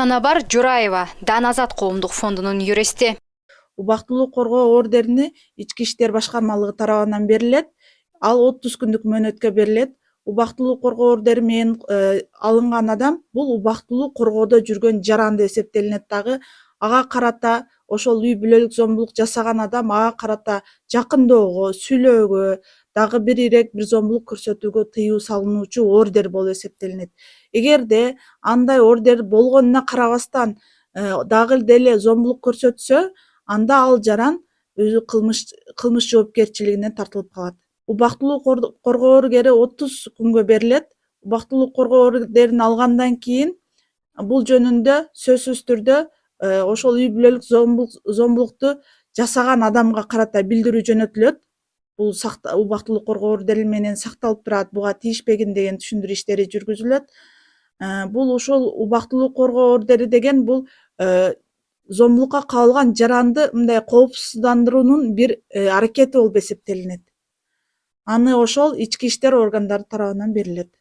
Санабар Жураева, Дан Азат коомдук фондунун юристи. Убактылуу коргоо ордерини Ички иштер башкармалыгы тарабынан берилет. Ал 30 күндүк мөөнөткө берилет. Убактылуу коргоо ордери менен алынган адам бул убактылуу коргоодо жүргөн жаранды эсептелинет дагы. Ага карата ошол үй бүлөлүк зомбулук жасаган адам ага карата жакындоого, сүйлөөгө, дагы бир ирет бир зомбулук көрсөтүүгө тыюу салынуучу ордер болуп эсептелинет. Эгерде андай ордер болгонуна карабастан дагы деле зомбулук көрсөтсө, анда ал жаран өзү кылмыш жоопкерчилигине тартылып калат. Убактылуу коргоо ордери 30 күнгө берилет. Убактылуу коргоо ордерин алгандан кийин бул жөнүндө сөзсүз түрдө ошол үй бүлөлүк зомбулукту жасаган адамга карата билдирүү жөнөтүлөт. Бул убактылуу коргоо ордери менен сакталып турат, буга тийишпегин деген түшүндүрүү иштери жүргүзүлөт. Бул ушул убактылуу коргоо ордери деген бул зомбулукка кабылган жаранды мындай коопсуздандыруунун бир аракети болуп эсептелинет. Аны ошол ички иштер органдары тарабынан берилет.